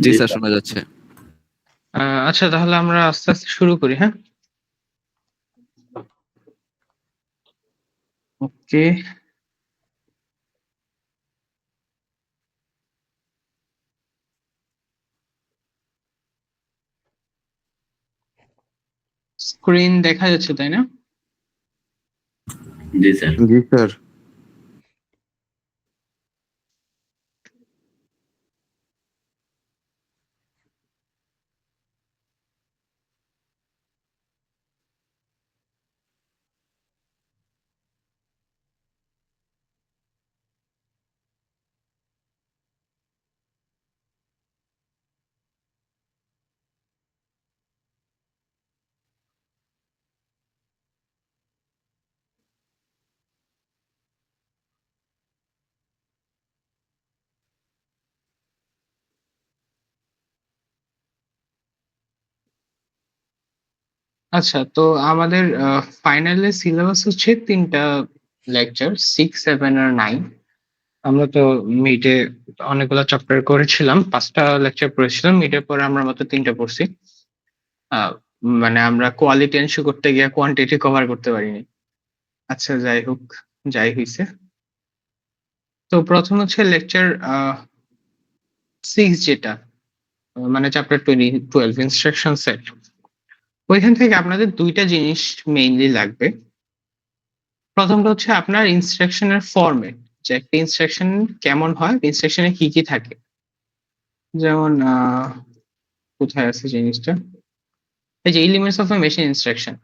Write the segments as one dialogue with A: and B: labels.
A: জি sir, শোনা যাচ্ছে।
B: আচ্ছা, তাহলে আমরা আস্তে আস্তে শুরু করি। হ্যাঁ, ওকে। স্ক্রিন দেখা যাচ্ছে, তাই না?
A: জি স্যার।
C: জি স্যার।
B: আচ্ছা, তো আমাদের ফাইনালের সিলেবাস হচ্ছে 3টা লেকচার, 6, 7 আর 9। আমরা তো মিডে অনেকগুলো চ্যাপ্টার করেছিলাম, 5টা লেকচার পড়েছিলাম। মিডের পরে আমরা মাত্র 3টা পড়ছি। মানে আমরা কোয়ালিটি এনশিওর করতে গিয়ে কোয়ান্টিটি কভার করতে পারিনি। আচ্ছা, যাই হোক, যাই হইছে। তো প্রথম হচ্ছে লেকচার 6, যেটা মানে চ্যাপ্টার 12 ইনস্ট্রাকশন সেট। ওইখান থেকে আপনাদের 2টা জিনিস মেইনলি লাগবে। প্রথমটা হচ্ছে আপনার ইনস্ট্রাকশনের ফরম্যাট, যে একটা ইনস্ট্রাকশন কেমন হয়, ইনস্ট্রাকশনে কি কি থাকে। যেমন কোথায় আছে জিনিসটা, এই যে elements of A machine instruction,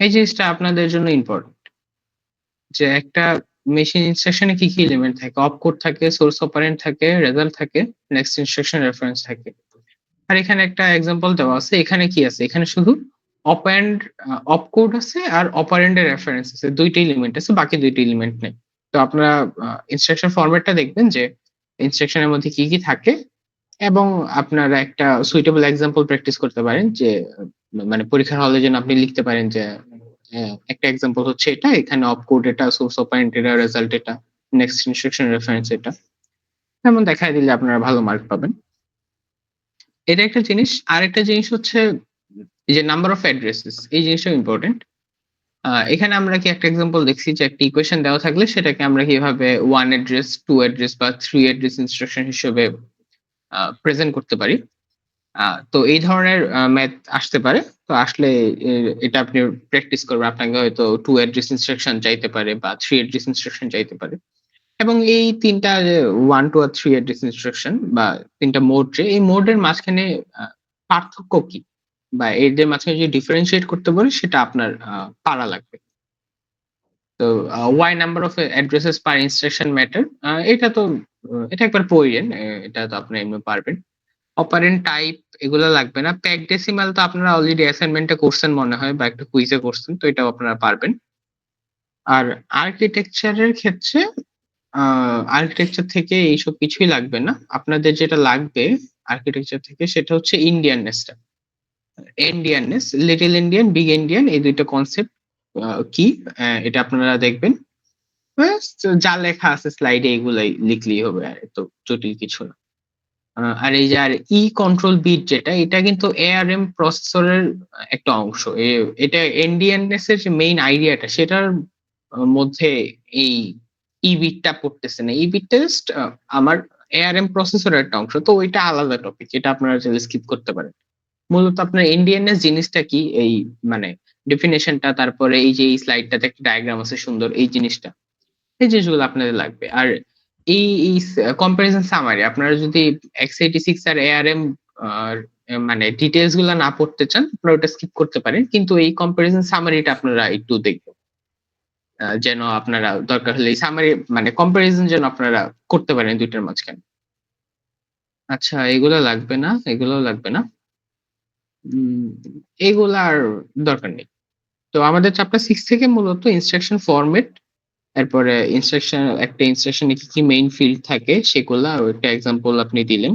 B: এই জিনিসটা আপনাদের জন্য ইম্পর্টেন্ট। যে একটা মেশিন ইনস্ট্রাকশনে কি কি এলিমেন্ট থাকে, অপকোড থাকে, সোর্স অপারেন্ড থাকে, রেজাল্ট থাকে, নেক্সট ইনস্ট্রাকশন রেফারেন্স থাকে। আর এখানে একটা এক্সাম্পল দেওয়া আছে। এখানে কি আছে, এখানে শুধু অপারেন্ড, অপকোড আছে আর অপারেন্ডের রেফারেন্স আছে, 2টা এলিমেন্ট আছে, বাকি 2টা এলিমেন্ট নেই। তো আপনারা ইনস্ট্রাকশন ফরম্যাটটা দেখবেন যে ইনস্ট্রাকশনের মধ্যে কি কি থাকে, এবং আপনারা একটা সুইটেবল এক্সাম্পল প্র্যাকটিস করতে পারেন, যে মানে পরীক্ষার হলে যেন আপনি লিখতে পারেন যে একটা এক্সাম্পল হচ্ছে এটা, এখানে অপকোড এটা, সোর্স অপারেন্ড এটা, রেজাল্ট এটা, নেক্সট ইনস্ট্রাকশন রেফারেন্স এটা, এমন দেখাই দিলে আপনারা ভালো মার্ক পাবেন। এটা একটা জিনিস। আরেকটা জিনিস হচ্ছে যে নাম্বার অফ অ্যাড্রেসেস, এই জিনিসটাও ইম্পর্টেন্ট। এখানে আমরা কি একটা এক্সাম্পল দেখছি যে একটা ইকুয়েশন দেওয়া থাকলে সেটাকে আমরা কিভাবে 1 অ্যাড্রেস, 2 অ্যাড্রেস বা 3 অ্যাড্রেস ইনস্ট্রাকশন হিসেবে প্রেজেন্ট করতে পারি। তো এই ধরনের ম্যাথ আসতে পারে। তো আসলে এটা আপনি প্র্যাকটিস করবেন। আপনাকে হয়তো 2 অ্যাড্রেস ইনস্ট্রাকশন চাইতে পারে বা 3 অ্যাড্রেস ইনস্ট্রাকশন চাইতে পারে। এবং এই 3টা 1, 2 আর 3 অ্যাড্রেস ইনস্ট্রাকশন বা 3টা মোড, যে এই মোডের মাঝখানে পার্থক্য কি, বা এদের মাঝখানে যদি ডিফারেন্সিয়েট করতে পারি সেটা আপনার পারা লাগবে। তো why number of addresses per instruction matter, এটা তো এটা একবার পড়েন, এটা তো আপনি এমনি পারবেন। অপারেন্ট টাইপ এগুলো লাগবে না। প্যাক ডেসিমাল তো আপনারা অলরেডি অ্যাসাইনমেন্টে করছেন মনে হয়, বা একটা কুইজে করছেন, তো এটাও আপনারা পারবেন। আর আর্কিটেকচারের ক্ষেত্রে আর্কিটেকচার থেকে এইসব কিছুই লাগবে না। আপনাদের যেটা লাগবে আর্কিটেকচার থেকে সেটা হচ্ছে ইন্ডিয়াননেসটা। ইন্ডিয়াননেস, লিটল ইন্ডিয়ান, বিগ ইন্ডিয়ান, এই 2টা কনসেপ্ট কি, এটা আপনারা দেখবেন। ব্যাস, যা লেখা আছে স্লাইডে এগুলাই লিখলেই হবে, আর এত জটিল কিছু না। আর এই যে আর ই কন্ট্রোল বিট, যেটা এটা কিন্তু এআরএম প্রসেসরের একটা অংশ। এটা এনডিএনএস এর যে মেইন আইডিয়াটা, সেটার মধ্যে এই ই বিটটা পড়তেছে না। ই বিটটা জাস্ট আমার এআরএম প্রসেসরের একটা অংশ, তো ওইটা আলাদা টপিক, এটা আপনারা চাইলে স্কিপ করতে পারেন। মূলত আপনার এনডিএনএস জিনিসটা কি, এই মানে ডেফিনেশনটা, তারপরে এই যে এই স্লাইডটাতে একটা ডায়াগ্রাম আছে সুন্দর, এই জিনিসটা, এই জিনিসগুলো আপনাদের লাগবে। আর এই কম্পারিজন সামারি, আপনারা যদি x86 আর এআরএম মানে ডিটেলস গুলা না পড়তে চান, আপনারা ওটা স্কিপ করতে পারেন, কিন্তু এই কম্পারিজন সামারিটা আপনারা একটু দেখবেন, যেন আপনারা দরকার হলে এই সামারি মানে কম্পারিজন যেন আপনারা করতে পারেন 2টার মাঝখানে। আচ্ছা, এগুলো লাগবে না, এগুলো লাগবে না, এগুলা আর দরকার নেই। তো আমাদের চ্যাপ্টার 6 থেকে মূলত ইনস্ট্রাকশন ফরম্যাট, এরপরে ইনস্ট্রাকশন, একটা ইনস্ট্রাকশনে কি কি মেইন ফিল্ড থাকে সেগুলা, একটা এক্সাম্পল আপনি দিলেন।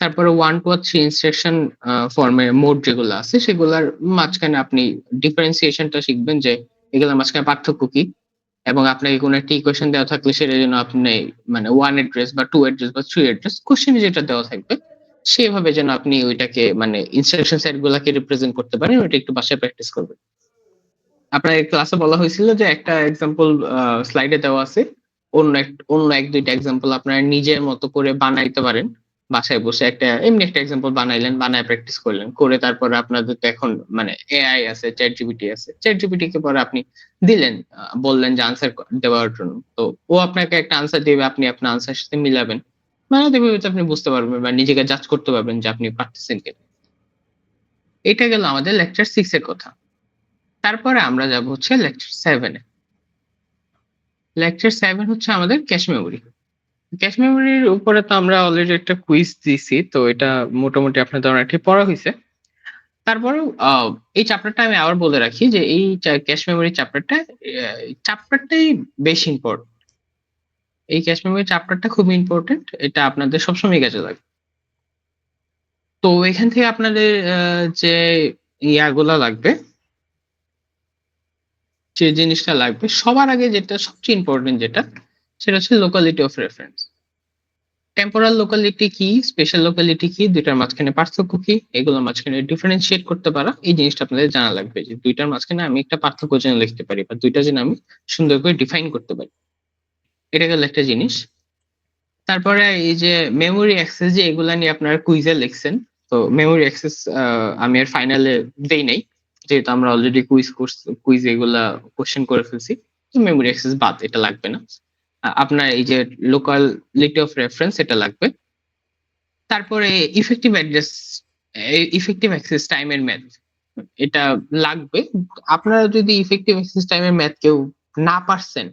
B: তারপরে 1, 2 আর 3 ইনস্ট্রাকশন ফর্মে মোড যেগুলো আছে সেগুলার মাঝখানে আপনি ডিফারেন্সিয়েশনটা শিখবেন, যে এগুলোর মাঝখানে পার্থক্য কি, এবং আপনাকে কোনো একটা ইকুয়েশন দেওয়া থাকলে সেটা যেন আপনি মানে 1 অ্যাড্রেস বা 2 অ্যাড্রেস বা 3 অ্যাড্রেস কোশ্চেনে যেটা দেওয়া থাকবে সেভাবে যেন আপনি ওইটাকে মানে ইনস্ট্রাকশন সেট গুলাকে রিপ্রেজেন্ট করতে পারেন, ওইটা একটু বাসায় প্র্যাকটিস করবেন। আপনার ক্লাসে বলা হয়েছিল যে একটা এক্সাম্পল স্লাইডে দেওয়া আছে, অন্য এক দুইটা এক্সাম্পল আপনারা নিজের মতো করে বানাইতে পারেন। বাসায় বসে এমনি একটা এক্সাম্পল বানাইলেন, বানায় প্র্যাকটিস করলেন, করে তারপরে আপনাদের তো এখন মানে এআই আছে, চ্যাট জিপিটি আছে, চ্যাট জিপিটি কে পরে আপনি দিলেন, বললেন যে আনসার দেওয়ার জন্য, তো ও আপনাকে একটা আনসার দিবে, আপনি আপনার আনসার সাথে মিলাবেন, মানে দেখবে হয়তো আপনি বুঝতে পারবেন বা নিজেকে জাজ করতে পারবেন যে আপনি পারতেছেন কিনা। এটা গেল আমাদের লেকচার 6 এর কথা। তারপরে আমরা যাব হচ্ছে লেকচার 7 এ। লেকচার 7 হচ্ছে আমাদের ক্যাশ মেমোরি। ক্যাশ মেমোরির উপরে তো আমরা অলরেডি একটা কুইজ দিছি, তো এটা মোটামুটি আপনাদের অনেকটাই পড়া হইছে। তারপরেও এই চ্যাপ্টারটা আমি আবার বলে রাখি যে এই ক্যাশ মেমোরি চ্যাপ্টারটাই বেশি ইম্পর্টেন্ট। এই ক্যাশ মেমোরি চ্যাপ্টারটা খুব ইম্পর্টেন্ট, এটা আপনাদের সবসময় কাজে লাগবে। তো এখান থেকে আপনাদের যে ইয়াগুলা লাগবে, যে জিনিসটা লাগবে সবার আগে, যেটা সবচেয়ে ইম্পর্টেন্ট যেটা, সেটা হচ্ছে locality of reference. Temporal locality কি, স্পেশাল লোকালিটি কি, দুইটার মাঝখানে পার্থক্য কি, এগুলোর মাঝখানে ডিফারেন্সিয়েট করতে পারা, এই জিনিসটা আপনাদের জানা লাগবে যে দুইটার মাঝখানে আমি একটা পার্থক্য যেন লিখতে পারি বা দুইটা যেন আমি সুন্দর করে ডিফাইন করতে পারি। এটা গেল একটা জিনিস। তারপরে এই যে মেমোরি অ্যাক্সেস, যে এগুলা নিয়ে আপনারা কুইজে লিখছেন, তো মেমোরি অ্যাক্সেস আমি আর ফাইনালে দেই নাই, যেহেতু আমরা অলরেডি কুইজ এগুলা কোশ্চেন করে ফেলছি, তো মেমোরি অ্যাক্সেস বাদ, এটা লাগবে না। আপনার এই যে লোকালিটি অফ রেফারেন্স এটা লাগবে। তারপরে ইফেক্টিভ অ্যাক্সেস টাইমের ম্যাথ, এটা লাগবে। আপনারা যদি ইফেক্টিভ অ্যাক্সেস টাইমের ম্যাথ কেউ না পারছেন,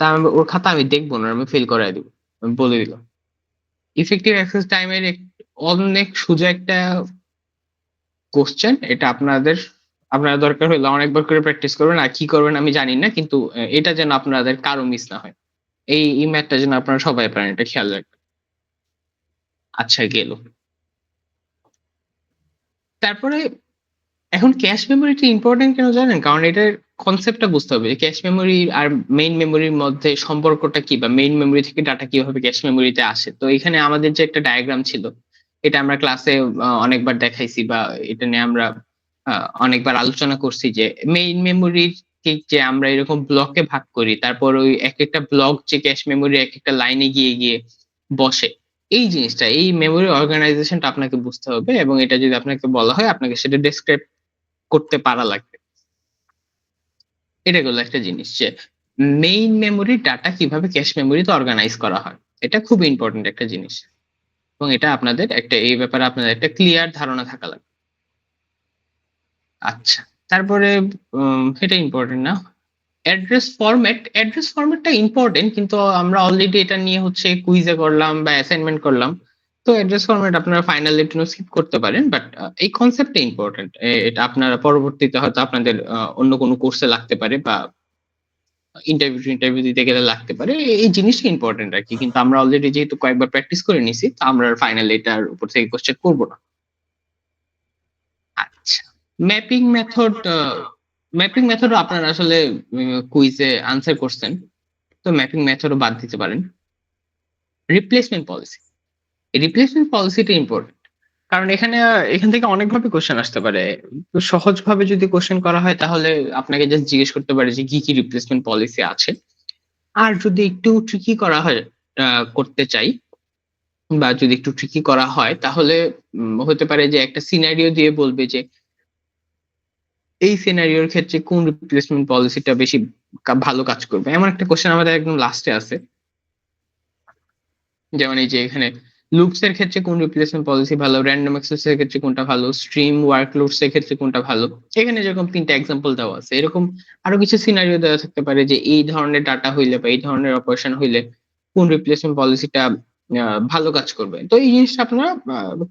B: তা ওর খাতা আমি দেখবো না, আমি ফেল করাই দিব, আমি বলে দিলাম। ইফেক্টিভ অ্যাক্সেস টাইমের অনেক সোজা একটা কোশ্চেন, এটা আপনারা দরকার হলে অনেকবার করে প্র্যাকটিস করবেন, আর কি করবেন আমি জানি না, কিন্তু এটা যেন আপনাদের কারো মিস না হয়, এই ম্যাথটা যেন আপনারা সবাই পারেন, এটা খেয়াল রাখবেন। আচ্ছা, গেল। তারপরে এখন ক্যাশ মেমোরিটা ইম্পর্টেন্ট কেন জানেন? কারণ এটার কনসেপ্টটা বুঝতে হবে যে ক্যাশ মেমোরি আর মেইন মেমোরির মধ্যে সম্পর্কটা কি, বা মেইন মেমোরি থেকে ডাটা কিভাবে ক্যাশ মেমোরিতে আসে। তো এখানে আমাদের যে একটা ডায়াগ্রাম ছিল, এটা আমরা ক্লাসে অনেকবার দেখাইছি, বা এটা নিয়ে আমরা অনেকবার আলোচনা করছি যে মেইন মেমোরির যে আমরা এরকম ব্লকে ভাগ করি, তারপর ওই এক একটা ব্লক যে ক্যাশ মেমোরি এক একটা লাইনে গিয়ে গিয়ে বসে, এই জিনিসটা, এই মেমোরি অর্গানাইজেশনটা আপনাকে বুঝতে হবে, এবং এটা যদি আপনাকে বলা হয় আপনাকে সেটা ডেসক্রাইব করতে পারা লাগবে। এটা গেল একটা জিনিস যে মেইন মেমোরি ডাটা কিভাবে ক্যাশ মেমোরিতে অর্গানাইজ করা হয়, এটা খুব ইম্পর্টেন্ট একটা জিনিস, এবং এটা আপনাদের একটা, এই ব্যাপারে আপনাদের একটা ক্লিয়ার ধারণা থাকা লাগবে। আচ্ছা, তারপরে এটা ইম্পর্টেন্ট না, অ্যাড্রেস ফরম্যাটটা ইম্পর্টেন্ট, কিন্তু আমরা অলরেডি এটা নিয়ে হচ্ছে কুইজে করলাম বা অ্যাসাইনমেন্ট করলাম, তো অ্যাড্রেস ফরম্যাট আপনারা ফাইনালের জন্য স্কিপ করতে পারেন, বাট এই কনসেপ্টটা ইম্পর্টেন্ট। এটা আপনারা পরবর্তীতে হয়তো আপনাদের অন্য কোনো কোর্সে লাগতে পারে, বা ইন্টারভিউ দিতে গেলে লাগতে পারে, এই জিনিসটা ইম্পর্টেন্ট আর কি, কিন্তু আমরা অলরেডি যেহেতু কয়েকবার প্র্যাকটিস করে নিছি, তো আমরা ফাইনালি এটার উপর থেকে কোশ্চেন করবো না। আচ্ছা, ম্যাপিং মেথড, ম্যাপিং মেথড আপনারা আসলে কুইজে আনসার করছেন, তো ম্যাপিং মেথডও বাদ দিতে পারেন। রিপ্লেসমেন্ট পলিসি, রিপ্লেসমেন্ট পলিসিটা ইম্পর্টেন্ট, কারণ এখান থেকে অনেকভাবে কোশ্চেন আসতে পারে। তো সহজভাবে যদি কোশ্চেন করা হয়, তাহলে আপনাকে জাস্ট জিজ্ঞেস করতে পারে যে কি কি রিপ্লেসমেন্ট পলিসি আছে। আর যদি একটু ট্রিকি করা হয়, করতে চাই, বা যদি একটু ট্রিকি করা হয়, তাহলে হতে পারে যে একটা সিনারিও দিয়ে বলবে যে এই সিনারিওর ক্ষেত্রে কোন রিপ্লেসমেন্ট পলিসিটা বেশি ভালো কাজ করবে, এমন একটা কোশ্চেন আমাদের একদম লাস্টে আছে। যেমন এই যে এখানে লুপস এর ক্ষেত্রে কোন রিপ্লেসমেন্ট পলিসি ভালো, র্যান্ডম অ্যাক্সেস এর ক্ষেত্রে কোনটা ভালো, স্ট্রিম ওয়ার্কলোডস এর ক্ষেত্রে কোনটা ভালো, এখানে যেরকম 3টা এক্সাম্পল দেওয়া আছে, এরকম আরো কিছু সিনারিও দেওয়া থাকতে পারে যে এই ধরনের ডাটা হইলে বা এই ধরনের অপারেশন হইলে কোন রিপ্লেসমেন্ট পলিসিটা ভালো কাজ করবে। তো এই জিনিসটা আপনারা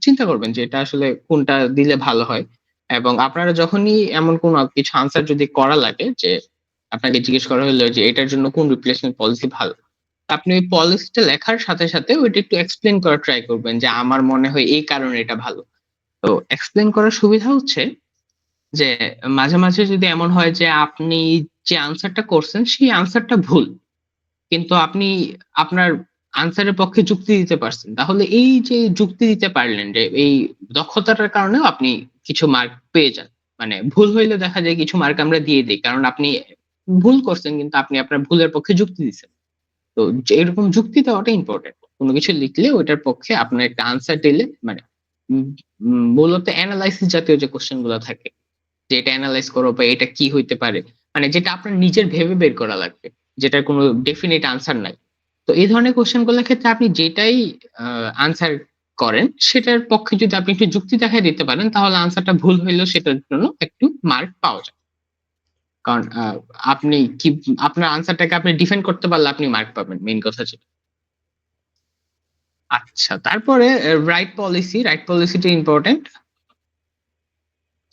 B: চিন্তা করবেন যে এটা আসলে কোনটা দিলে ভালো হয়, এবং আপনারা যখনই এমন কোন কিছু আনসার যদি করা লাগে, যে আপনাকে জিজ্ঞেস করা হলো যে এটার জন্য কোন রিপ্লেসমেন্ট পলিসি ভালো, আপনি ওই পলিসিটা লেখার সাথে সাথে ওইটা একটু এক্সপ্লেন করার ট্রাই করবেন যে আমার মনে হয় এই কারণে এটা ভালো। তো এক্সপ্লেন করার সুবিধা হচ্ছে যে মাঝে মাঝে যদি এমন হয় যে আপনি যে আনসারটা করছেন সেই আনসারটা ভুল, কিন্তু আপনি আপনার আনসারের পক্ষে যুক্তি দিতে পারছেন, তাহলে এই যে যুক্তি দিতে পারলেন যে এই দক্ষতাটার কারণেও আপনি কিছু মার্ক পেয়ে যান। মানে ভুল হইলে দেখা যায় কিছু মার্ক আমরা দিয়ে দিই, কারণ আপনি ভুল করছেন কিন্তু আপনি আপনার ভুলের পক্ষে যুক্তি দিচ্ছেন। তো যে এরকম যুক্তি দেওয়াটা ইম্পর্টেন্ট। কোনো কিছু লিখলে ওইটার পক্ষে আপনার একটা আনসার দিলে মানে উম, মূলত অ্যানালাইসিস জাতীয় যে কোশ্চেন গুলো থাকে, যে এটা অ্যানালাইজ করো বা এটা কি হইতে পারে, মানে যেটা আপনার নিজের ভেবে বের করা লাগবে, যেটার কোনো ডেফিনিট আনসার নাই। তো এই ধরনের কোশ্চেন গুলোর ক্ষেত্রে আপনি যেটাই আনসার করেন সেটার পক্ষে যদি আপনি একটু যুক্তি দেখায় দিতে পারেন, তাহলে আনসারটা ভুল হইলেও সেটার জন্য একটু মার্ক পাওয়া যায়। কারণ আপনি কি আপনার আনসারটাকে আপনি ডিফেন্ড করতে পারলে আপনি মার্ক পাবেন, মেইন কথা যেটা। আচ্ছা, তারপরে রাইট পলিসিটা ইম্পর্টেন্ট।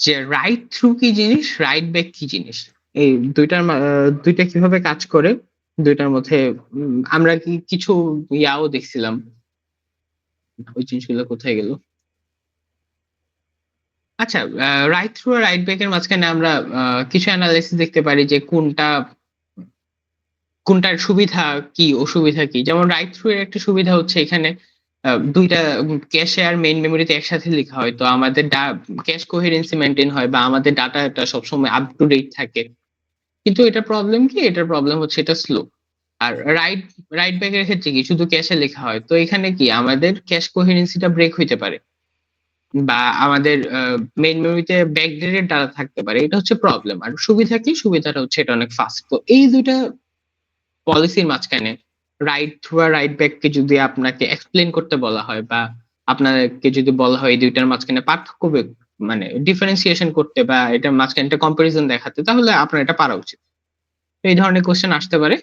B: যে রাইট থ্রু কি জিনিস, রাইট ব্যাক কি জিনিস, এই দুইটা কিভাবে কাজ করে, দুইটার মধ্যে আমরা কি কিছু ইয়াও দেখছিলাম। ওই জিনিসগুলো কোথায় গেল? আচ্ছা, রাইট থ্রু আর রাইট ব্যাক এর মাঝখানে আমরা কিছু অ্যানালাইসিস দেখতে পারি যে কোনটার সুবিধা কি অসুবিধা কি। যেমন রাইট থ্রু এর একটা সুবিধা হচ্ছে এখানে দুইটা ক্যাশে আর মেইন মেমোরিতে একসাথে লেখা হয়, তো আমাদের ক্যাশ কোহেরেন্সি মেনটেন হয় বা আমাদের ডাটাটা সবসময় আপ টু ডেট থাকে। কিন্তু এটার প্রবলেম কি, এটার প্রবলেম হচ্ছে এটা স্লো। আর রাইট রাইট ব্যাকের ক্ষেত্রে কি শুধু ক্যাশে লেখা হয়, তো এখানে কি আমাদের ক্যাশ কোহেরেন্সিটা ব্রেক হইতে পারে বা আমাদের মেইন মেমোরিতে ব্যাকডেটেড ডাটা থাকতে পারে, এটা হচ্ছে প্রবলেম। আর সুবিধা কি, সুবিধাটা হচ্ছে এটা অনেক ফাস্ট। তো এই দুইটা পলিসির মাঝখানে রাইট থ্রু আর রাইট ব্যাক কে যদি আপনাকে এক্সপ্লেন করতে বলা হয় বা আপনাকে যদি বলা হয় এই দুইটার মাঝখানে পার্থক্য মানে ডিফারেন্সিয়েশন করতে বা এটার মাঝখানে একটা কম্পারিজন দেখাতে, তাহলে আপনার এটা পারা উচিত। এই ধরনের কোশ্চেন আসতে পারে।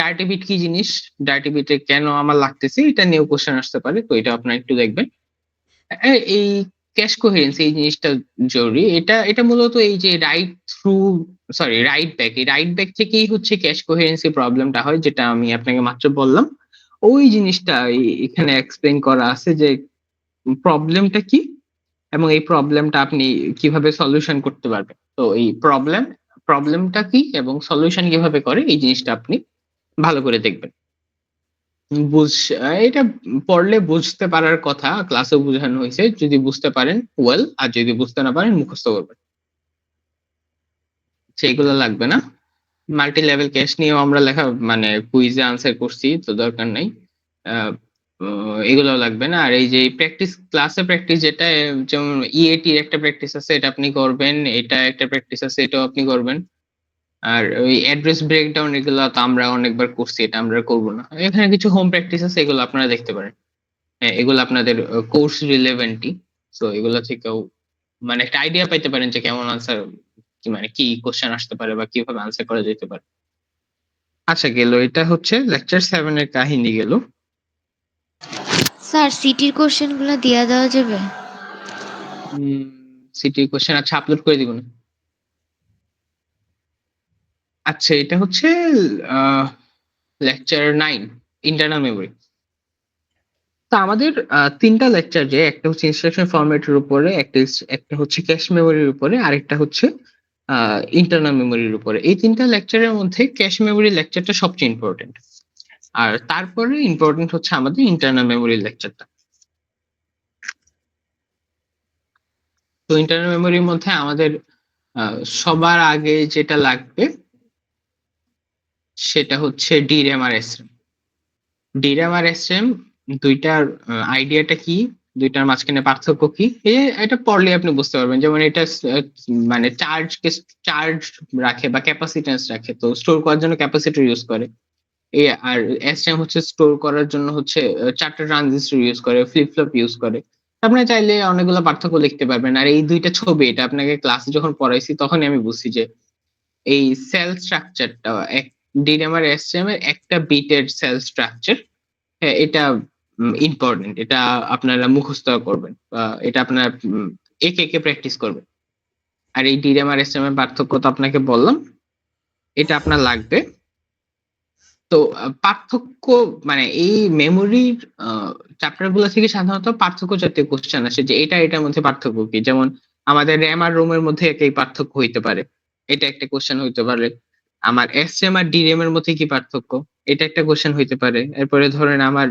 B: ডার্টি বিট কি জিনিস, ডার্টি বিটে কেন আমার লাগতেছে, এটা নিয়েও কোশ্চেন আসতে পারে, তো এটা আপনারা একটু দেখবেন। এই ক্যাশ কোহেরেন্স এই জিনিসটা জরুরি। এটা এটা মূলত এই যে right through sorry right back, এই রাইট ব্যাক থেকেই হচ্ছে ক্যাশ কোহেরেন্সি প্রবলেমটা হয়, যেটা আমি আপনাকে মাত্র বললাম। ওই জিনিসটা এখানে এক্সপ্লেন করা আছে যে প্রবলেমটা কি এবং এই প্রবলেমটা আপনি কিভাবে সলিউশন করতে পারবেন। তো এই প্রবলেমটা কি এবং সলিউশন কিভাবে করে, এই জিনিসটা আপনি ভালো করে দেখবেন। বুঝ এটা পড়লে বুঝতে পারার কথা, ক্লাসেও বুঝানো হয়েছে। যদি বুঝতে পারেন ওয়েল, আর যদি বুঝতে না পারেন মুখস্থ করবেন। সেগুলো লাগবে না। মাল্টি লেভেল ক্যাশ নিয়েও আমরা লেখা মানে কুইজে আনসার করছি, তো দরকার নাই। আহ, এগুলো লাগবে না। আর এই যে প্র্যাকটিস ক্লাসে প্র্যাকটিস যেটা, যেমন ইএটি এর একটা প্র্যাকটিস আছে, এটা আপনি করবেন। এটা একটা প্র্যাকটিস আছে, এটাও আপনি করবেন। আর ওই অ্যাড্রেস ব্রেকডাউন এগুলো তো আমরা অনেকবার করছি, এটা আমরা করবো না। এখানে কিছু হোম প্র্যাকটিস আছে, এগুলো আপনারা দেখতে পারেন। হ্যাঁ, এগুলো আপনাদের কোর্স রিলেভেন্টই। সো এগুলো থেকেও মানে একটা আইডিয়া পাইতে পারেন যে কেমন আনসার, কি মানে কি কোশ্চেন আসতে পারে বা কিভাবে আনসার করা যেতে পারে। আচ্ছা, গেল। এটা হচ্ছে লেকচার 7 এর কাহিনী গেল।
A: স্যার সিটির কোশ্চেনগুলো দিয়া দেওয়া যাবে?
B: সিটি কোশ্চেন আচ্ছা আপলোড করে দিব না। আচ্ছা, এটা হচ্ছে লেকচার 9, ইন্টারনাল মেমোরি। তো আমাদের তিনটা লেকচার, যে একটা হচ্ছে ইনস্ট্রাকশন ফরম্যাটের উপরে, একটা হচ্ছে ক্যাশ মেমোরির উপরে, আরেকটা হচ্ছে ইন্টারনাল মেমোরির উপরে। এই তিনটা লেকচারের মধ্যে ক্যাশ মেমোরি লেকচারটা সবচেয়ে ইম্পর্টেন্ট। আর তারপরে ইম্পর্টেন্ট হচ্ছে আমাদের ইন্টারনাল মেমোরি লেকচারটা। তো ইন্টারনাল মেমোরির মধ্যে আমাদের সবার আগে যেটা লাগবে সেটা হচ্ছে ডিরেম আর এসরেম। ডিরেম আর এসরেম দুইটার আইডিয়াটা কি, দুইটার মাঝখানে পার্থক্য কি, এটা পড়লে আপনি বুঝতে পারবেন। যেমন এটা মানে চার্জ রাখে বা ক্যাপাসিট্যান্স রাখে, তো স্টোর করার জন্য ক্যাপাসিটর ইউজ করে। আর এসরেম হচ্ছে স্টোর করার জন্য হচ্ছে চারটা ট্রানজিস্টর ইউজ করে, ফ্লিপ ফ্লপ ইউজ করে। আপনি চাইলে অনেকগুলো পার্থক্য লিখতে পারবেন। আর এই দুইটা ছবি, এটা আপনাকে ক্লাসে যখন পড়াইছি তখনই আমি বুঝছি যে এই সেল স্ট্রাকচারটা এক ডিরেম আর এসরেম এর একটা বিটের সেল স্ট্রাকচার, এটা ইম্পর্টেন্ট। এটা আপনারা মুখস্থ করবেন বা এটা আপনারা একে একে প্র্যাকটিস করবেন। আর এই ডিরেম আর এসরেম এর পার্থক্য তো আপনাকে বললাম, এটা আপনার লাগবে। তো পার্থক্য মানে এই মেমোরির চ্যাপ্টার গুলো থেকে সাধারণত পার্থক্য জাতীয় কোশ্চেন আসে, যে এটার মধ্যে পার্থক্য কি। যেমন আমাদের র্যাম আর রোমের মধ্যে একই পার্থক্য হইতে পারে, এটা একটা কোশ্চেন হইতে পারে। আমার এসরেম আর ডিরেম এর মধ্যে কি পার্থক্য? এটা একটা কোয়েশ্চেন হইতে পারে। এরপরে ধরেন আমার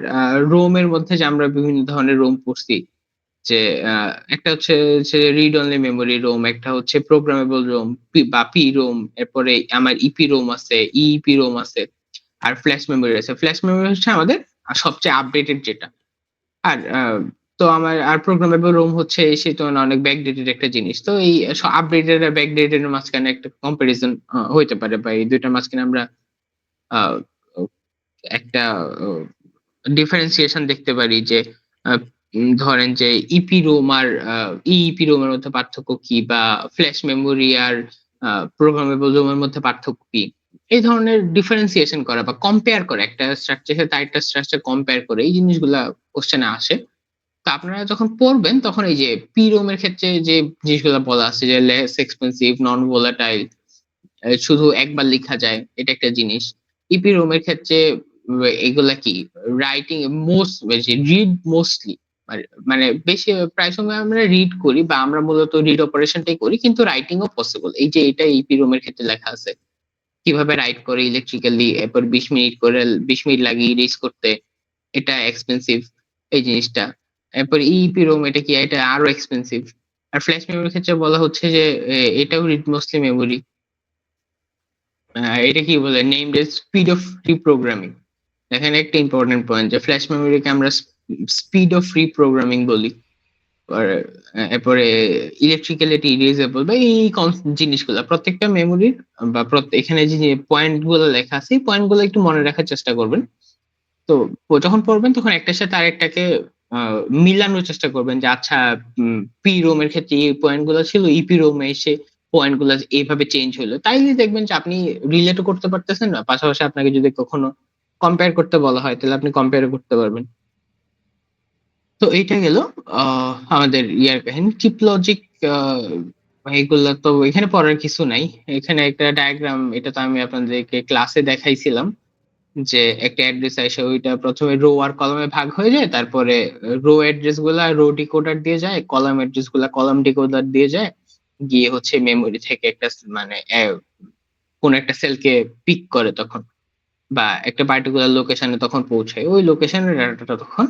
B: রোম এর মধ্যে যে আমরা বিভিন্ন ধরনের রোম পড়ছি। যে একটা হচ্ছে রিড অনলি মেমোরি রোম, একটা হচ্ছে প্রোগ্রামেবল রোম বা পি-রোম, এরপরে আমার ইপি-রোম আছে, ইইপি-রোম আছে, আর ফ্ল্যাশ মেমোরি আছে। ফ্ল্যাশ মেমোরি হচ্ছে আমাদের সবচেয়ে আপডেটেড যেটা। আর তো আমার আর প্রোগ্রামেবল রোম হচ্ছে সেই তুলনায় অনেক ব্যাকডেটেড একটা জিনিস। তো এই আপডেটেড আর ব্যাকডেটেড এর মাঝখানে একটা কম্পারিজন হইতে পারে, বা এই ২ টার মাঝখানে আমরা আ ও একটা ও ডিফারেন্সিয়েশন দেখতে পারি যে আ ধরেন যে ইপিরোম আর ইইপিরোম এর মধ্যে পার্থক্য কি? বা ফ্ল্যাশ মেমোরি আর আ প্রোগ্রামেবল রোম এর মধ্যে পার্থক্য কি? এই ধরনের ডিফারেন্সিয়েশন করা বা কম্পেয়ার করা, একটা স্ট্রাকচারের সাথে আরেকটা স্ট্রাকচার কম্পেয়ার করে এই জিনিসগুলা কোয়েশ্চেনে আসে। তো আপনারা যখন পড়বেন তখন এই যে পিরোম এর ক্ষেত্রে যে জিনিসগুলা বলা আছে যে লেস এক্সপেনসিভ, নন ভোলাটাইল, শুধু একবার লিখা যায়, এটা একটা জিনিস। ইপিরোম এর ক্ষেত্রে এগুলা কি রাইটিং মোস্ট বেশি রিড মোস্টলি, মানে বেশি প্রায় সময় আমরা রিড করি বা আমরা মূলত রিড অপারেশনটাই করি, কিন্তু রাইটিং ও পসিবল। এই যে এটা ইপিরোম এর ক্ষেত্রে লেখা আছে। কিভাবে রাইট করে ইলেকট্রিক্যালি, এরপর ২০ মিনিট করে ২০ মিনিট লাগে ইরেজ করতে। এটা এক্সপেনসিভ এই জিনিসটা। এরপর ইইপিরোম এটা কি? এটা আরো এক্সপেনসিভ। আর ফ্ল্যাশ মেমোরির ক্ষেত্রে বলা হচ্ছে যে এটাও রিড মোস্টলি মেমোরি। এটা কি বলে? Named as speed of reprogramming. এখানে একটা ইম্পোর্টেন্ট পয়েন্ট যে ফ্ল্যাশ মেমোরিকে আমরা স্পিড অফ রিপ্রোগ্রামিং বলি। আর এরপরে ইলেকট্রিক্যালিটি ইরেজেবল বা এই জিনিসগুলা প্রত্যেকটা মেমোরির বা এখানে যে পয়েন্ট গুলো লেখা আছে এই পয়েন্ট গুলো একটু মনে রাখার চেষ্টা করবেন। তো যখন পড়বেন তখন একটার সাথে আরেকটাকে মিলানোর চেষ্টা করবেন যে আচ্ছা, পি রোম এর ক্ষেত্রে এই পয়েন্ট গুলো ছিল, ইপি রোম এ এসে পয়েন্ট গুলা এইভাবে চেঞ্জ হলো, তাইলে দেখবেন যে আপনি রিলেটও করতে পারতেছেন না, পাশাপাশি আপনাকে যদি কখনো কম্পেয়ার করতে বলা হয় তাহলে আপনি কম্পেয়ার করতে পারবেন। তো এইটা গেল আমাদের ইয়ার কাহিনী। চিপ লজিক এগুলা তো এখানে পড়ার কিছু নাই। এখানে একটা ডায়াগ্রাম, এটা তো আমি আপনাদেরকে ক্লাসে দেখাইছিলাম যে একটা অ্যাড্রেস আইসা ওইটা ১ম এ রো আর কলামে ভাগ হয়ে যায়। তারপরে রো অ্যাড্রেস গুলা রো ডিকোডার দিয়ে যায়, কলাম অ্যাড্রেস গুলা কলাম ডিকোডার দিয়ে যায়। গিয়ে হচ্ছে মেমোরি থেকে একটা মানে কোন একটা সেলকে পিক করে তখন, বা একটা পার্টিকুলার লোকেশনে তখন পৌঁছায়। ওই লোকেশনের ডাটাটা তখন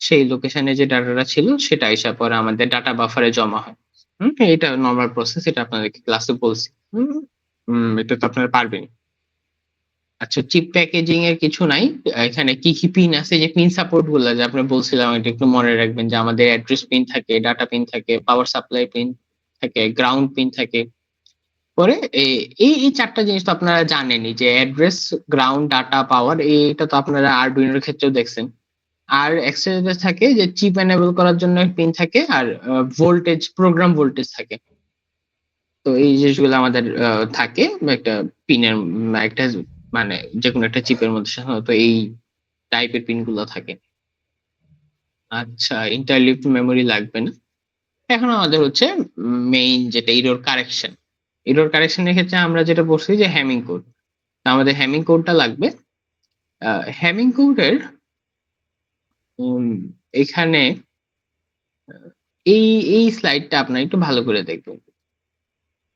B: সেই লোকেশনে যে ডাটাটা ছিল সেটা আইসা পরে আমাদের ডাটা বাফারে জমা হয়। এটা নরমাল প্রসেস, এটা আপনাদেরকে ক্লাসে বলছি। হুম? এটা তো আপনারা পারবেন। আচ্ছা, চিপ প্যাকেজিং এর কিছু নাই। এখানে কি পিন আছে, যে পিন সাপোর্ট গুলা যে আপনার বলছিলাম, এটা একটু মনে রাখবেন যে আমাদের অ্যাড্রেস পিন থাকে, ডাটা পিন থাকে, পাওয়ার সাপ্লাই পিন থাকে, গ্রাউন্ড পিন থাকে। পরে এই ৪ টা জিনিস তো আপনারা জানেনই, যে অ্যাড্রেস, গ্রাউন্ড, ডাটা, পাওয়ার। এটা তো আপনারা আরডুইনোর ক্ষেত্রেও দেখছেন। আর এক্সট্রা যেটা থাকে যে চিপ এনেবল করার জন্য পিন থাকে, আর ভোল্টেজ, প্রোগ্রাম ভোল্টেজ থাকে। তো এই জিনিসগুলো আমাদের থাকে একটা পিনের, একটা মানে যেকোনো একটা চিপের মধ্যে সাধারণত এই টাইপের পিন গুলো থাকে। আচ্ছা, ইন্টারলিভড মেমোরি লাগবে না। এখন আমাদের হচ্ছে মেইন যেটা এরর কারেকশন। এরর কারেকশন এর ক্ষেত্রে আমরা যেটা বলছি যে হ্যামিং কোড। আমাদের হ্যামিং কোডটা লাগবে। হ্যামিং কোডের উম এখানে এই এই স্লাইডটা আপনারা একটু ভালো করে দেখবেন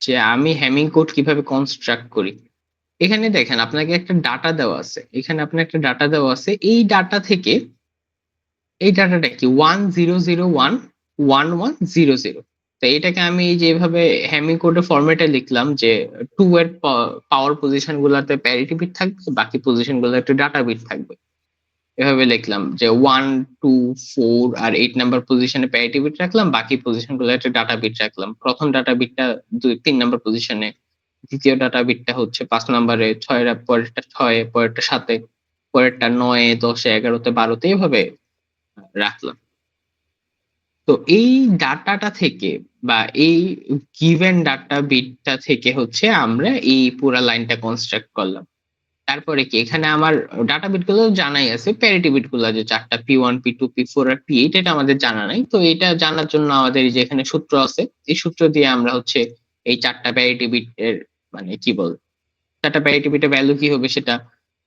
B: যে আমি হ্যামিং কোড কিভাবে কনস্ট্রাক্ট করি। এখানে দেখেন আপনাকে একটা ডাটা দেওয়া আছে। এখানে আপনার একটা ডাটা দেওয়া আছে। এই ডাটা থেকে এই ডাটাটা কি 10011100। তো এটাকে আমি এই যে এভাবে হ্যামিং কোডের ফরম্যাটে লিখলাম যে 2 এর পাওয়ার পজিশন গুলাতে প্যারিটি বিট থাকবে, বাকি পজিশন গুলোতে ডাটা বিট থাকবে। এভাবে লিখলাম যে 1, 2, 4 আর 8 নাম্বার পজিশনে প্যারিটি বিট রাখলাম, বাকি পজিশন গুলোতে ডাটা বিট রাখলাম। প্রথম ডাটা বিটটা 3 নাম্বার পজিশনে, দ্বিতীয় ডাটা বিটটা হচ্ছে ৫ নাম্বারে, ৬ এর পরেরটা ৬ পরেরটা ৭ এ, পরেরটা ৯ এ, ১০ এ, ১১ তে, ১২ তে এভাবে রাখলাম। তো এই ডাটাটা থেকে বা এই গিভেন ডাটা বিটটা থেকে হচ্ছে আমরা এই পুরা লাইনটা কনস্ট্রাক্ট করলাম। তারপরে কি এখানে আমার ডাটা বিট গুলো জানাই আছে। প্যারিটি বিট গুলা যে ৪ টা P1, P2, P4 আর P8, এটা আমাদের জানা নাই। তো এটা জানার জন্য আমাদের এই যে এখানে সূত্র আছে। এই সূত্র দিয়ে আমরা হচ্ছে এই ৪ টা প্যারিটি বিট এর মানে কি বলে, ৪ টা প্যারিটি বিটের ভ্যালু কি হবে সেটা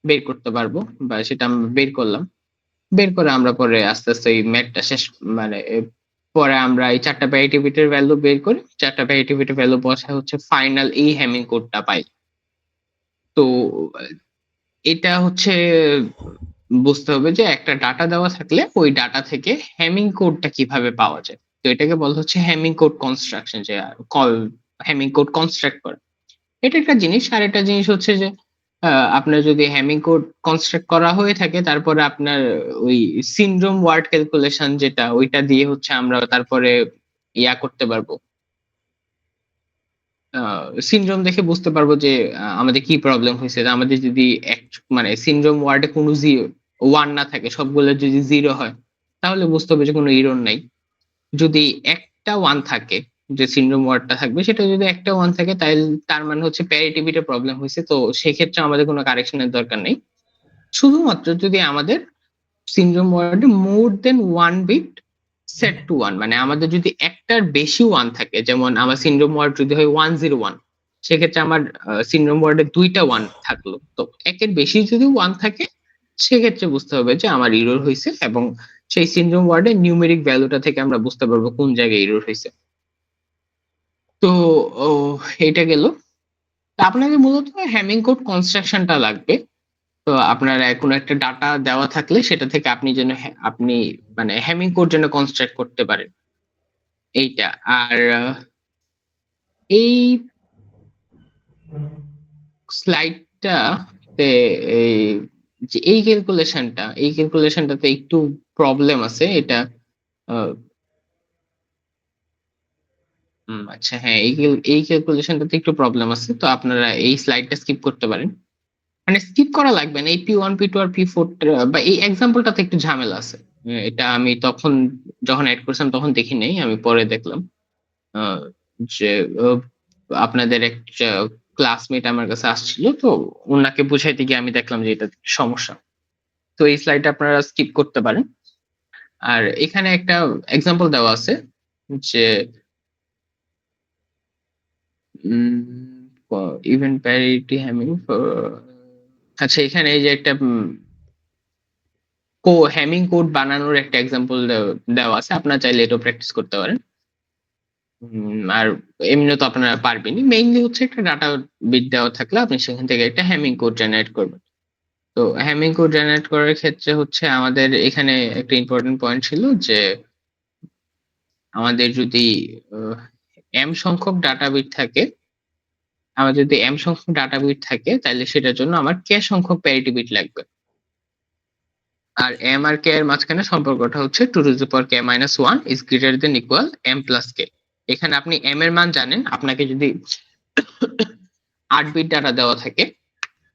B: বের করতে পারবো, বা সেটা আমরা বের করলাম। বের করে আমরা পরে আস্তে, আস্তে এই ম্যাথটা শেষ, মানে পরে আমরা এই ৪ টা প্যারিটি বিটের ভ্যালু বের করি। ৪ টা প্যারিটি বিটের ভ্যালু বসায় হচ্ছে ফাইনাল এই হ্যামিং কোডটা পাই। তো এটা হচ্ছে বুঝতে হবে যে একটা ডাটা দেওয়া থাকলে ওই ডাটা থেকে হ্যামিং কোডটা কিভাবে পাওয়া যায়। তো এটাকে বলা হচ্ছে হ্যামিং কোড কনস্ট্রাকশন, যে কল হ্যামিং কোড কনস্ট্রাক্ট করা। এটা একটা জিনিস। আর একটা জিনিস হচ্ছে যে আপনার যদি হ্যামিং কোড কনস্ট্রাক্ট করা হয়ে থাকে, তারপরে আপনার ওই সিনড্রোম ওয়ার্ড ক্যালকুলেশন যেটা, ওইটা দিয়ে হচ্ছে আমরা তারপরে ইয়া করতে পারবো, সিনড্রোম দেখে বুঝতে পারবো যে আমাদের কি প্রবলেম হয়েছে। আমাদের যদি মানে সিনড্রোম ওয়ার্ডে কোনো ওয়ান না থাকে, সবগুলো যদি জিরো হয়, তাহলে বুঝতে হবে যে কোনো ইরর নাই। যদি একটা ওয়ান থাকে, যে সিনড্রোম ওয়ার্ডটা থাকবে, সেটা যদি একটা ওয়ান থাকে, তাহলে তার মানে হচ্ছে প্যারিটিভিতে প্রবলেম হয়েছে। তো সেক্ষেত্রে আমাদের কোনো কারেকশনের দরকার নেই। শুধুমাত্র যদি আমাদের সিনড্রোম ওয়ার্ডে more than one bit set to one, মানে আমাদের যদি একটার বেশি ওয়ান থাকে, যেমন আমার সিনড্রোম ওয়ার্ড যদি হয় 101, সেক্ষেত্রে আমার সিনড্রোম ওয়ার্ডে দুইটা ওয়ান থাকলো। তো একের বেশি যদি ওয়ান থাকে, সেক্ষেত্রে বুঝতে হবে যে আমার ইরর হয়েছে, এবং সেই সিনড্রোম ওয়ার্ডের নিউমেরিক ভ্যালুটা থেকে আমরা বুঝতে পারবো কোন জায়গায় ইরর হয়েছে। তো ও, এটা গেল। তো আপনাকে মূলত হ্যামিং কোড কনস্ট্রাকশনটা লাগবে। তো আপনার কোনো একটা ডাটা দেওয়া থাকলে সেটা থেকে আপনি যেন আপনি মানে হ্যামিং কোড যেন কনস্ট্রাক্ট করতে পারেন, এইটা। আর এই স্লাইডটা তে এই যে এই ক্যালকুলেশনটাতে একটু প্রবলেম আছে। এটা আহ, আচ্ছা, হ্যাঁ, এই ক্যালকুলেশনটাতে একটু প্রবলেম আছে। তো আপনারা এই স্লাইডটা স্কিপ করতে পারেন। মানে স্কিপ করা লাগবে না, এই P1 P2 আর P4 বা এই এক্সাম্পলটাতে একটু ঝামেলা আছে। এটা আমি তখন যখন অ্যাড করছিলাম তখন দেখি নাই, আমি পরে দেখলাম আহ, যে আপনাদের একটা ক্লাসমেট আমার কাছে আসছিল, তো ওনাকে বুঝাইতে গিয়ে আমি দেখলাম যে এটা সমস্যা। তো এই স্লাইডটা আপনারা স্কিপ করতে পারেন। আর এখানে একটা এক্সাম্পল দেওয়া আছে যে ইভেন্ট প্যারিটি হ্যামিং। আচ্ছা, এখানে এই যে একটা হ্যামিং কোড বানানোর একটা এক্সাম্পল দেওয়া আছে, আপনারা চাইলে এটাও প্র্যাকটিস করতে পারেন। আর এমনি তো আপনারা পারবেনই। মেইনলি হচ্ছে একটা ডাটা বিট দেওয়া থাকলে আপনি সেখান থেকে একটা হ্যামিং কোড জেনারেট করবেন। তো হ্যামিং কোড জেনারেট করার ক্ষেত্রে হচ্ছে আমাদের এখানে একটা ইম্পর্টেন্ট পয়েন্ট ছিল যে আমাদের যদি এম সংখ্যক ডাটা বিট থাকে, তাহলে সেটার জন্য আমার কে সংখ্যক প্যারিটি বিট লাগবে। আর এম আর কে এর মাঝখানে সম্পর্কটা হচ্ছে 2 to the power k - 1 is greater than equal m plus k. এখানে আপনি এম এর মান জানেন। আপনাকে যদি 8 বিট ডাটা দেওয়া থাকে,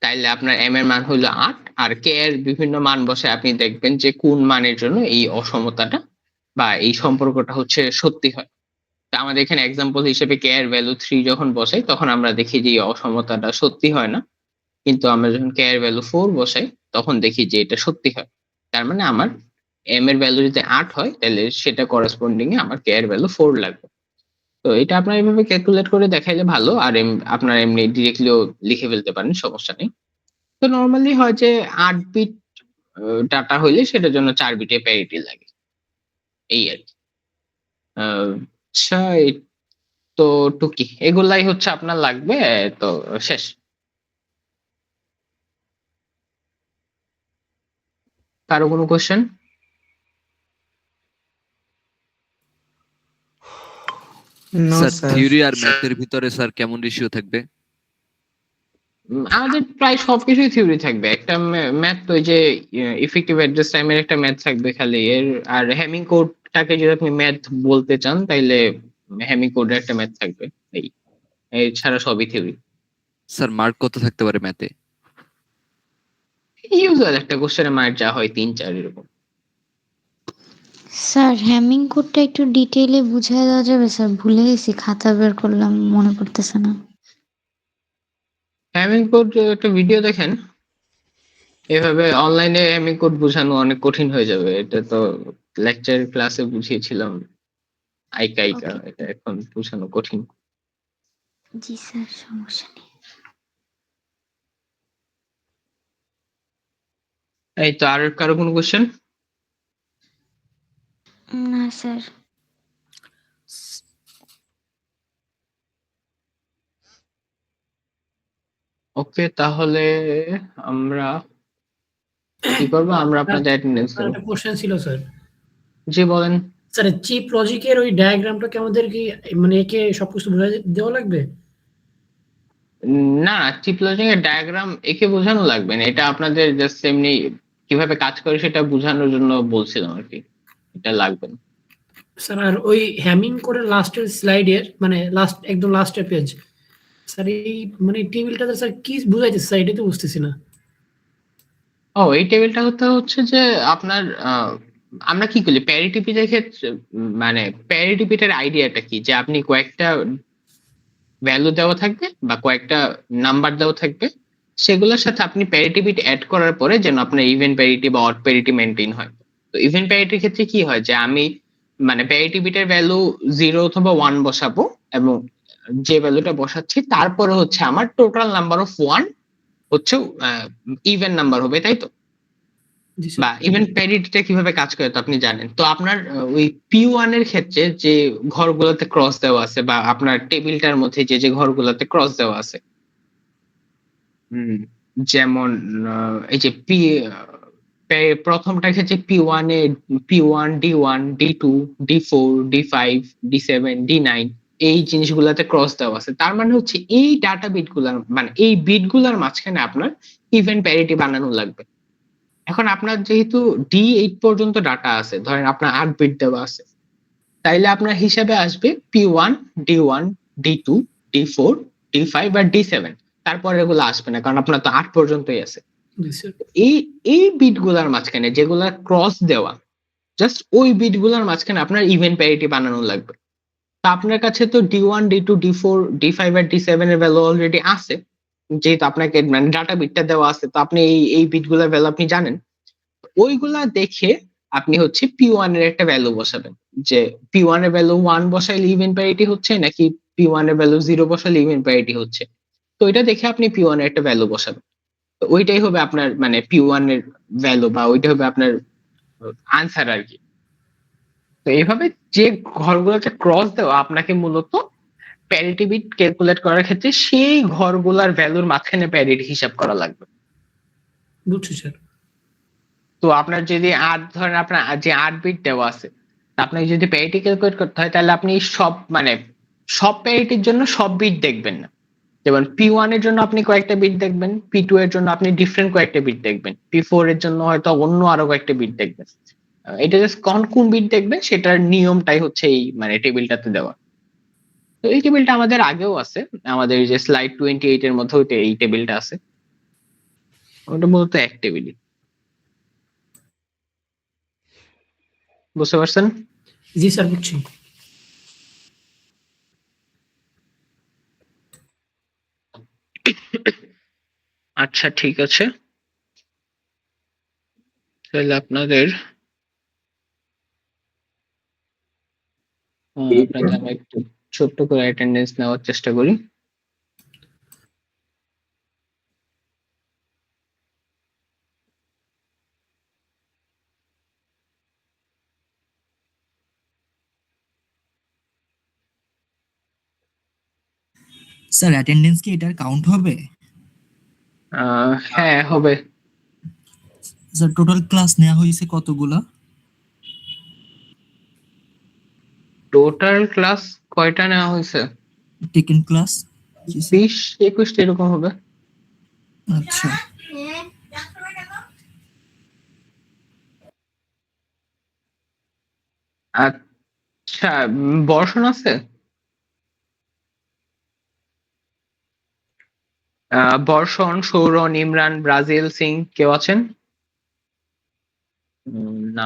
B: তাইলে আপনার এম এর মান হলো 8, আর কে এর বিভিন্ন মান বসে আপনি দেখবেন যে কোন মানের জন্য এই অসমতাটা বা এই সম্পর্কটা হচ্ছে সত্যি হয়। তা আমাদের এখানে এক্সাম্পল হিসেবে কে এর ভ্যালু 3 যখন বসাই, তখন আমরা দেখি যে এই অসমতাটা সত্যি হয় না। কিন্তু আমরা যখন কে এর ভ্যালু 4 বসাই, তখন দেখি যে এটা সত্যি হয়। তার মানে আমার এম এর ভ্যালু যদি 8 হয়, তাহলে সেটা করেসপন্ডিং এ আমার কে এর ভ্যালু 4 লাগবে। তো এটা আপনার এভাবে ক্যালকুলেট করে দেখাইলে ভালো। আর আপনার এমনি ডিরেক্টলিও লিখে ফেলতে পারেন, সমস্যা নেই। তো নরমালি হয় যে 8 বিট ডাটা হইলে সেটার জন্য 4 বিটে প্যারিটি লাগে, এই আর কি। আচ্ছা, এই তো টুকি এগুলাই হচ্ছে আপনার লাগবে। তো শেষ। কারো কোনো question?
C: No
D: sir
C: sir.
D: Theory আর ম্যাথের ভিতরে স্যার কেমন রেশিও থাকবে?
B: আমাদের প্রায় সবকিছুই থিওরি থাকবে। একটা ম্যাথ, ওই যে ইফেক্টিভ অ্যাড্রেস টাইমের একটা ম্যাথ থাকবে খালি এর। আর হ্যামিং কোডটাকে যদি আপনি ম্যাথ বলতে চান, তাইলে হ্যামিং কোডের একটা ম্যাথ থাকবে। এই এছাড়া সবই থিওরি।
D: স্যার মার্ক কত থাকতে পারে ম্যাথে?
B: ইউজুয়াল একটা কোশ্চেনের মার্ক যা হয় 3-4 এরকম।
A: স্যার হ্যামিং কোডটা একটু ডিটেইলে বুঝায় দেওয়া যাবে স্যার? ভুলে গেছি, খাতা বের করলাম, মনে পড়তেছে না।
B: হ্যামিং কোড একটা ভিডিও দেখেন। এভাবে অনলাইনে হ্যামিং কোড বোঝানো অনেক কঠিন হয়ে যাবে। এটা তো লেকচার ক্লাসে বুঝিয়েছিলাম আইকা আইকা,
A: ওকে।
B: এটা এখন বোঝানো কঠিন।
A: জি স্যার, সমস্যা নেই।
B: এই তো, আর কারো কোনো কোশ্চেন?
A: না স্যার।
B: ওকে, তাহলে আমরা কি করবো? আমরা আপনাদের অ্যাটেন্ডেন্স
E: স্যার
B: দেবো।
E: একটা কোশ্চেন ছিল স্যার।
B: জি বলেন।
E: স্যার চিপ লজিকের ওই ডায়াগ্রামটা কি আমাদের কি মানে একে সবকিছু বুঝাই দেওয়া লাগবে?
B: না, চিপ লজিং এর ডায়াগ্রাম একে বোঝানো লাগবে না, এটা আপনাদের জাস্ট এমনি কিভাবে কাজ করে সেটা বোঝানোর জন্য বলছিলাম আর কি, এটা লাগবে না।
E: স্যার আর ওই হ্যামিং করে লাস্টের স্লাইডের মানে একদম লাস্টের পেজ স্যার, এই মানে টেবিলটাতে স্যার কি বুঝাইতেছে স্যার, এটাই তো বুঝতেছি না।
B: এই টেবিলটা হচ্ছে যে আপনার আমরা কি করি প্যারিটিপিটের ক্ষেত্রে, মানে প্যারিটিপিটের আইডিয়াটা কি, যে আপনি কয়েকটা ভ্যালু দেওয়া থাকবে বা কয়েকটা নাম্বার দেওয়া থাকবে, সেগুলোর সাথে আপনি প্যারিটি বিট অ্যাড করার পরে যেন আপনার ইভেন প্যারিটি বা অড প্যারিটি মেনটেন হয়। তো ইভেন প্যারিটির ক্ষেত্রে কি হয়, যে আমি মানে প্যারিটি বিটের ভ্যালু 0 অথবা 1 বসাবো, এবং যে ভ্যালুটা বসাচ্ছি তারপরে হচ্ছে আমার টোটাল নাম্বার অফ 1 হচ্ছে ইভেন নাম্বার হবে, তাই তো?
E: জি স্যার।
B: বা ইভেন প্যারিটিটা কিভাবে কাজ করে তো আপনি জানেন। তো আপনার ওই P1 এর ক্ষেত্রে যে ঘরগুলোতে ক্রস দেওয়া আছে, বা আপনার টেবিলটার মধ্যে যে যে ঘরগুলোতে ক্রস দেওয়া আছে, যেমন এই যে প্রথমটার ক্ষেত্রে P1 এ P1 D1 D2 D4 D5 D7 D9 এই জিনিসগুলোতে ক্রস দেওয়া আছে, তার মানে হচ্ছে এই ডাটা বিট গুলার মানে এই বিট গুলার মাঝখানে আপনার ইভেন প্যারিটি বানানো লাগবে। এখন আপনার যেহেতু D8 পর্যন্ত ডাটা আছে, ধরেন আপনার 8 বিট দেওয়া আছে, তাইলে আপনার হিসাবে আসবে P1 D1 D2 D4 D5 বা D7, তারপরে এগুলো আসবে না কারণ আপনার তো 8 পর্যন্তই আছে।
E: জি স্যার।
B: এই এই বিট গুলার মাঝখানে যেগুলা ক্রস দেওয়া, জাস্ট ওই বিট গুলার মাঝখানে আপনার ইভেন প্যারিটি বানানো লাগবে। তা আপনার কাছে তো D1 D2 D4 D5 আর D7 এর ভ্যালু অলরেডি আছে, যেহেতু আপনাকে মানে ডাটা বিটটা দেওয়া আছে, তো আপনি এই বিট গুলার ভ্যালু আপনি জানেন। ওইগুলা দেখে আপনি হচ্ছে P1 এর একটা ভ্যালু বসাবেন, যে P1 এর ভ্যালু 1 বসাইলে ইভেন প্যারিটি হচ্ছে নাকি P1 এর ভ্যালু 0 বসাইলে ইভেন প্যারিটি হচ্ছে। তো এটা দেখে আপনি P1 এর একটা ভ্যালু বসাবেন, তো ওইটাই হবে আপনার মানে P1 এর ভ্যালু, বা ওইটা হবে আপনার আনসার আর কি। তো এইভাবে যে ঘরগুলোতে ক্রস দেওয়া, আপনাকে মূলত প্যারিটি বিট ক্যালকুলেট করার ক্ষেত্রে সেই ঘরগুলার ভ্যালুর মাঝখানে প্যারিটি হিসাব করা লাগবে।
E: বুঝছি স্যার।
B: তো আপনার যদি 8 ধরেন আপনার যে 8 বিট দেওয়া আছে, আপনাকে যদি প্যারিটি ক্যালকুলেট করতে হয় তাহলে আপনি সব মানে সব প্যারিটির জন্য সব বিট দেখবেন না। যেমন P1 এর জন্য আপনি কয়েকটা বিট দেখবেন, P2 এর জন্য আপনি ডিফারেন্ট কয়েকটা বিট দেখবেন, P4 এর জন্য হয়তো অন্য আরো কয়েকটা বিট দেখবেন। এটা জাস্ট কোন বিট দেখবেন সেটার নিয়মটাই হচ্ছে এই মানে টেবিলটাতে দেওয়া। তো এই টেবিলটা আমাদের আগেও আছে, আমাদের যে স্লাইড 28 এর মধ্যে এই টেবিলটা আছে, ওটা মূলত এক টেবিলই। বুঝতে পারছেন?
E: জি স্যার, বুঝছি।
B: আচ্ছা ঠিক আছে, তাহলে আপনাদের আমরা একটু ছোট্ট করে অ্যাটেন্ডেন্স নেওয়ার চেষ্টা করি।
C: স্যার অ্যাটেন্ডেন্স কি এটার কাউন্ট হবে?
B: হ্যাঁ হবে।
C: স্যার টোটাল ক্লাস নেওয়া হয়েছে কতগুলা?
B: টোটাল ক্লাস কয়টা নেওয়া হয়েছে?
C: টেকেন ক্লাস
B: 20-21 এরকম হবে।
C: আচ্ছা।
B: আচ্ছা, বর্ষণ আছে? বর্ষণ, সৌরন, ইমরান, ব্রাজিল, সিং কেউ আছেন? নাম